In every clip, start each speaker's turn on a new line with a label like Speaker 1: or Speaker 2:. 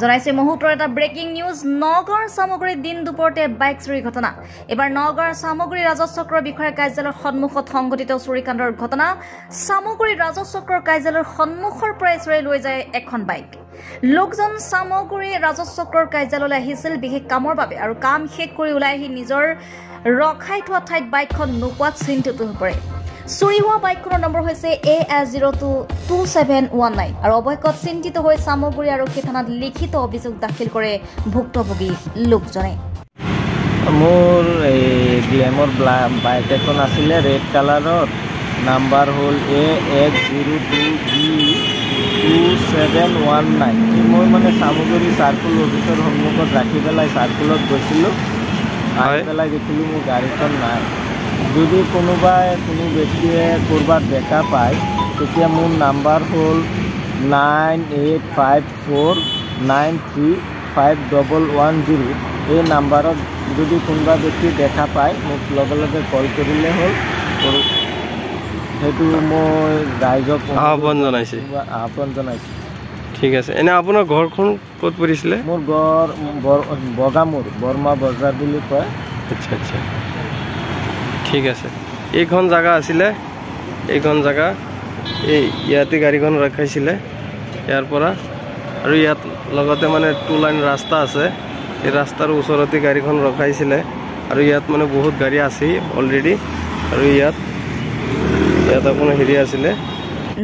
Speaker 1: জনাইছে মুহূৰ্তৰ এটা ব্ৰেকিং নিউজ নগৰ সামগ্ৰী দিন দুপৰতে বাইক চুৰি ঘটনা এবাৰ নগৰ সামগ্ৰী ৰাজচক্ৰৰ বিষয়া কাৰ্যালয়ৰ সন্মুখত সংঘটিত চুৰিকাণ্ডৰ ঘটনা সামগ্ৰী ৰাজচক্ৰৰ কাৰ্যালয়ৰ সন্মুখৰ পৰাই চুৰি লৈ যায় এখন বাইক লোকজন সামগ্ৰী ৰাজচক্ৰৰ কাৰ্যালয়লৈ আহিছিল বিশেষ কামৰ বাবে আৰু কাম শেষ কৰি ওলাই আহি নিজৰ ৰখাই থোৱা ঠাইত বাইকখন নোপোৱাত চিন্তিত হৈ পৰে চুৰি হোৱা বাইকখনৰ নম্বৰ হৈছে AS022719 আৰু অৱশেষত চিন্তিত হৈ সামগ্ৰী আৰক্ষী থানাত লিখিত অভিযোগ দাখিল কৰে ভুক্তভোগী লোকজনে
Speaker 2: মোৰ গ্লেমৰ বাইক এখন আছিলে ৰেড কালাৰৰ নাম্বাৰ হ'ল A102B2719 মই মানে সামগ্ৰী চাৰ্কুল অফিচৰ সন্মুখত ৰাখি পেলাই চাৰ্কুলত গৈছিলোঁ আহি পেলাই দেখিলোঁ মোৰ গাড়ীখন নাই যদি কোনোবাই কোনো ব্যক্তিয়ে ক'ৰবাত দেখা পায় তেতিয়া মোৰ নাম্বাৰ হ'ল 9854935110 এই নাম্বাৰত যদি কোনোবা ব্যক্তি দেখা পায় মোক লগে লগে কল কৰিলে হ'ল সেইটো মই ৰাইজক আহ্বান জনাইছোঁ
Speaker 3: ঠিক আছে এনে আপোনাৰ ঘৰখন ক'ত পৰিছিলে
Speaker 2: মোৰ ঘৰ বগামুৰ বৰ্মা বজাৰ বুলি কয়
Speaker 3: আচ্ছা আচ্ছা ঠিক আছে এইখন জায়গা আছিলে এইখন জায়গা এই ইয়াতে গাড়ীখন ৰখাইছিলে ইয়াৰ পৰা আৰু ইয়াত লগতে মানে টু লাইন ৰাস্তা আছে এই ৰাস্তাৰ ওচৰতে গাড়ীখন ৰখাইছিলে আৰু ইয়াত মানে বহুত গাড়ী আছে অলৰেডি আৰু ইয়াত আপোনাৰ হেৰি আছিলে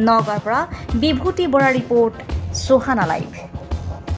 Speaker 1: নগৰৰ পৰা বিভূতি বৰা ৰিপৰ্ট সোহানা লাইভ